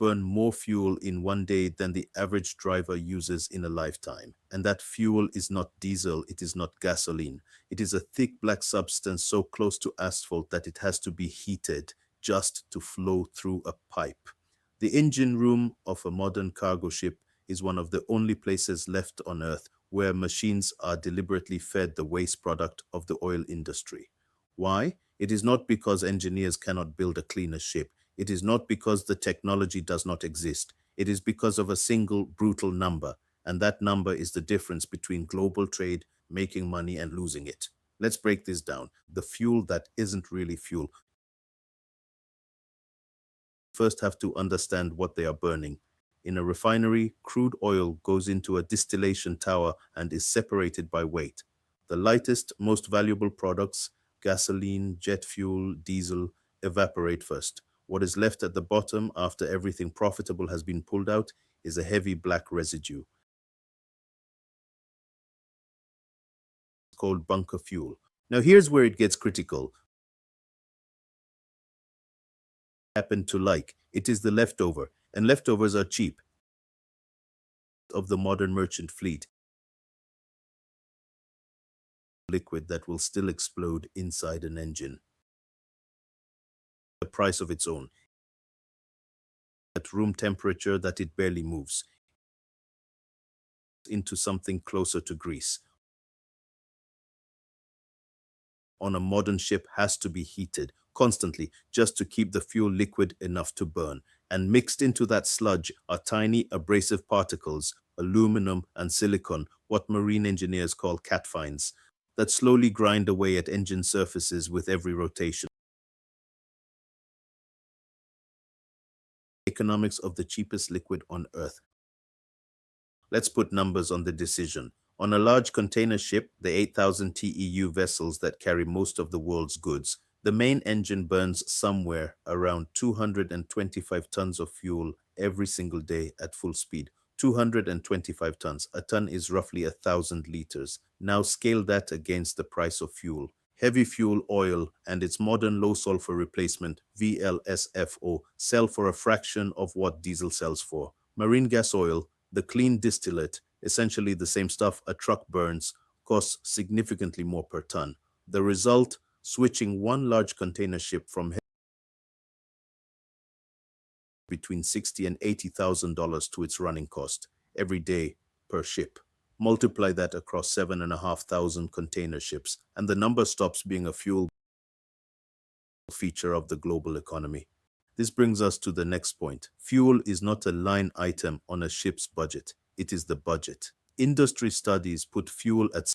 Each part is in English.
burn more fuel in one day than the average driver uses in a lifetime. And that fuel is not diesel, it is not gasoline. It is a thick black substance so close to asphalt that it has to be heated just to flow through a pipe. The engine room of a modern cargo ship is one of the only places left on Earth where machines are deliberately fed the waste product of the oil industry. Why? It is not because engineers cannot build a cleaner ship. It is not because the technology does not exist. It is because of a single brutal number, and that number is the difference between global trade, making money, and losing it. Let's break this down. The fuel that isn't really fuel. First have to understand what they are burning. In a refinery, crude oil goes into a distillation tower and is separated by weight. The lightest, most valuable products, gasoline, jet fuel, diesel, evaporate first. What is left at the bottom after everything profitable has been pulled out is a heavy black residue. It's called bunker fuel. Now here's where it gets critical. Happen to like. It is the leftover, and leftovers are cheap. Of the modern merchant fleet. Liquid that will still explode inside an engine. The price of its own. At room temperature that it barely moves. Into something closer to grease. On a modern ship has to be heated constantly just to keep the fuel liquid enough to burn. And mixed into that sludge are tiny abrasive particles, aluminum and silicon, what marine engineers call cat fines, that slowly grind away at engine surfaces with every rotation. Economics of the cheapest liquid on Earth. Let's put numbers on the decision. On a large container ship, the 8,000 TEU vessels that carry most of the world's goods, the main engine burns somewhere around 225 tons of fuel every single day at full speed. 225 tons. A ton is roughly 1,000 liters. Now scale that against the price of fuel. Heavy fuel oil and its modern low sulfur replacement, VLSFO, sell for a fraction of what diesel sells for. Marine gas oil, the clean distillate, essentially the same stuff a truck burns, costs significantly more per ton. The result, switching one large container ship from between $60,000 and $80,000 to its running cost every day per ship. Multiply that across 7,500 container ships, and the number stops being a fuel feature of the global economy. This brings us to the next point. Fuel is not a line item on a ship's budget. It is the budget. Industry studies put fuel at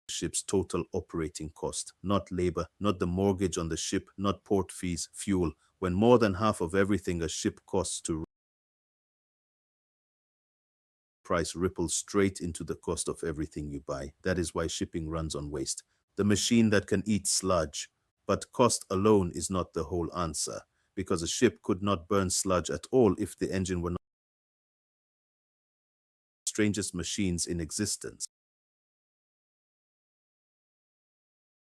ship's total operating cost, not labor, not the mortgage on the ship, not port fees, fuel, when more than half of everything a ship costs to price ripples straight into the cost of everything you buy. That is why shipping runs on waste. The machine that can eat sludge, but cost alone is not the whole answer, because a ship could not burn sludge at all if the engine were not the strangest machines in existence.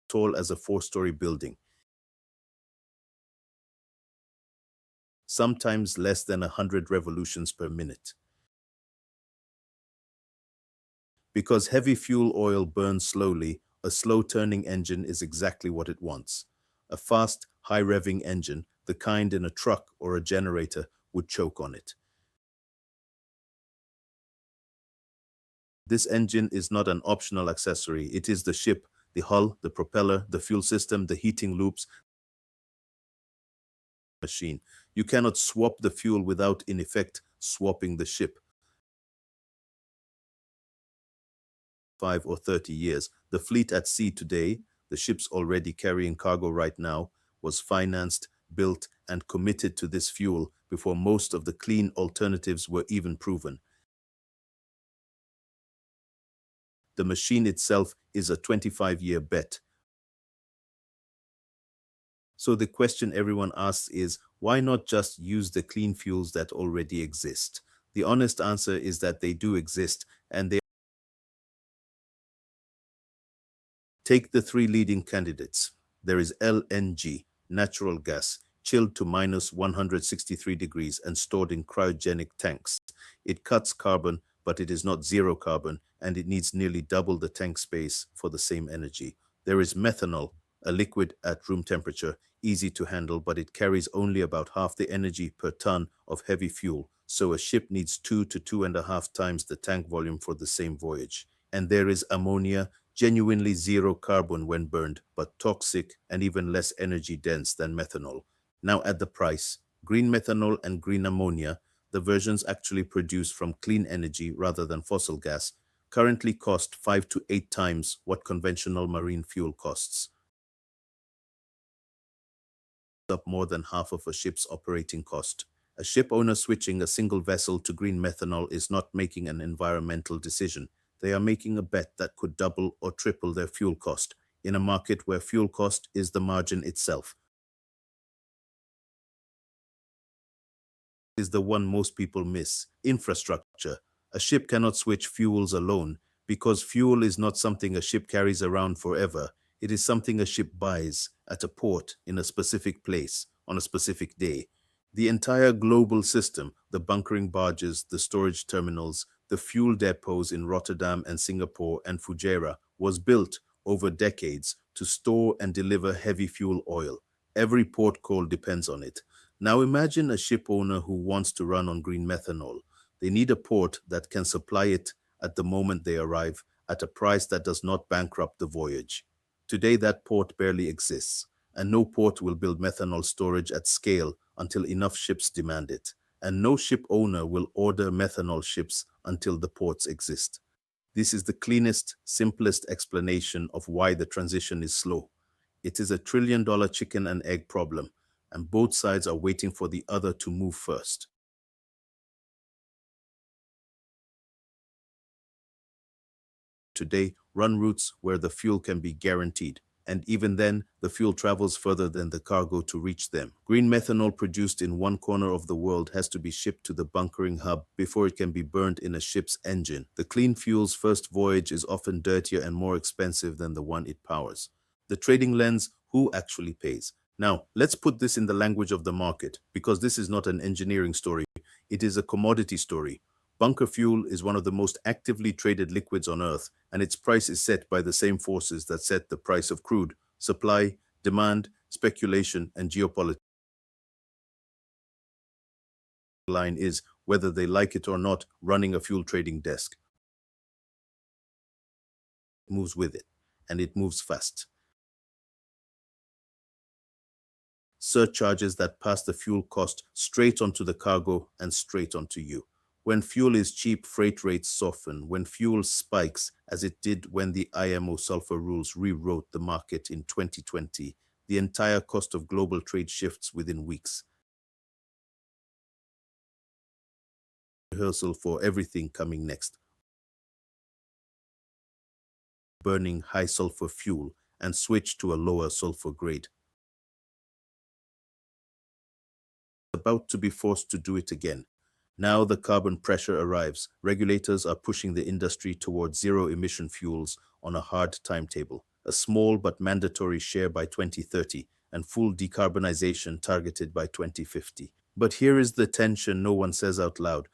Tall as a 4-story building. Sometimes less than 100 revolutions per minute. Because heavy fuel oil burns slowly, a slow-turning engine is exactly what it wants. A fast, high-revving engine, the kind in a truck or a generator, would choke on it. This engine is not an optional accessory. It is the ship, the hull, the propeller, the fuel system, the heating loops, machine. You cannot swap the fuel without, in effect, swapping the ship. 5 or 30 years. The fleet at sea today, the ships already carrying cargo right now, was financed, built, and committed to this fuel before most of the clean alternatives were even proven. The machine itself is a 25-year bet. So the question everyone asks is, why not just use the clean fuels that already exist? The honest answer is that they do exist, and they take the 3 leading candidates. There is LNG, natural gas, chilled to minus 163 degrees and stored in cryogenic tanks. It cuts carbon, but it is not zero carbon, and it needs nearly double the tank space for the same energy. There is methanol, a liquid at room temperature, easy to handle, but it carries only about half the energy per ton of heavy fuel, so a ship needs 2 to 2.5 times the tank volume for the same voyage. And there is ammonia, genuinely zero carbon when burned, but toxic and even less energy dense than methanol. Now add the price. Green methanol and green ammonia, the versions actually produced from clean energy rather than fossil gas, currently cost 5 to 8 times what conventional marine fuel costs, up more than half of a ship's operating cost. A ship owner switching a single vessel to green methanol is not making an environmental decision. They are making a bet that could double or triple their fuel cost in a market where fuel cost is the margin itself. Is the one most people miss: infrastructure. A ship cannot switch fuels alone because fuel is not something a ship carries around forever. It is something a ship buys at a port in a specific place on a specific day. The entire global system, the bunkering barges, the storage terminals, the fuel depots in Rotterdam and Singapore and Fujairah, was built over decades to store and deliver heavy fuel oil. Every port call depends on it. Now imagine a ship owner who wants to run on green methanol. They need a port that can supply it at the moment they arrive at a price that does not bankrupt the voyage. Today that port barely exists, and no port will build methanol storage at scale until enough ships demand it. And no ship owner will order methanol ships until the ports exist. This is the cleanest, simplest explanation of why the transition is slow. It is a $1 trillion chicken and egg problem, and both sides are waiting for the other to move first. Today, run routes where the fuel can be guaranteed, and even then, the fuel travels further than the cargo to reach them. Green methanol produced in one corner of the world has to be shipped to the bunkering hub before it can be burned in a ship's engine. The clean fuel's first voyage is often dirtier and more expensive than the one it powers. The trading lens: who actually pays? Now, let's put this in the language of the market, because this is not an engineering story, it is a commodity story. Bunker fuel is one of the most actively traded liquids on Earth, and its price is set by the same forces that set the price of crude: supply, demand, speculation, and geopolitics. The line is, whether they like it or not, running a fuel trading desk. It moves with it, and it moves fast. Surcharges that pass the fuel cost straight onto the cargo and straight onto you. When fuel is cheap, freight rates soften. When fuel spikes, as it did when the IMO sulfur rules rewrote the market in 2020, the entire cost of global trade shifts within weeks. Rehearsal for everything coming next. Burning high sulfur fuel and switch to a lower sulfur grade. About to be forced to do it again. Now the carbon pressure arrives. Regulators are pushing the industry towards zero-emission fuels on a hard timetable. A small but mandatory share by 2030 and full decarbonization targeted by 2050. But here is the tension no one says out loud.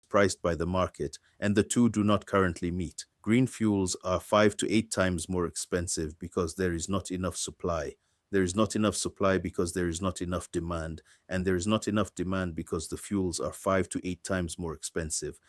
Priced by the market, and the two do not currently meet. Green fuels are 5 to 8 times more expensive because there is not enough supply. There is not enough supply because there is not enough demand, and there is not enough demand because the fuels are 5 to 8 times more expensive.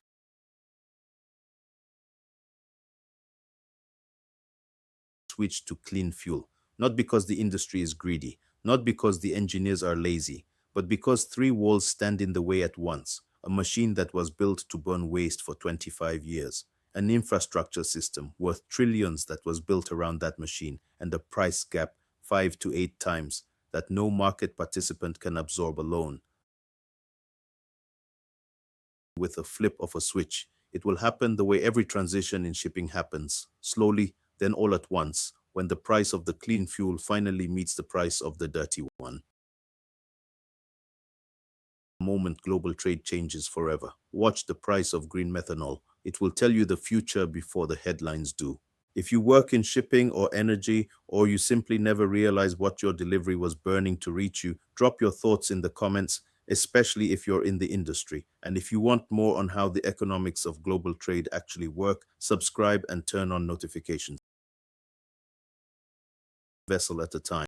Switch to clean fuel, not because the industry is greedy, not because the engineers are lazy, but because three walls stand in the way at once: a machine that was built to burn waste for 25 years, an infrastructure system worth trillions that was built around that machine, and a price gap 5 to 8 times that no market participant can absorb alone. With a flip of a switch, it will happen the way every transition in shipping happens: slowly, then all at once, when the price of the clean fuel finally meets the price of the dirty one. The moment global trade changes forever. Watch the price of green methanol. It will tell you the future before the headlines do. If you work in shipping or energy, or you simply never realize what your delivery was burning to reach you, drop your thoughts in the comments, especially if you're in the industry. And if you want more on how the economics of global trade actually work, subscribe and turn on notifications. Vessel at a time.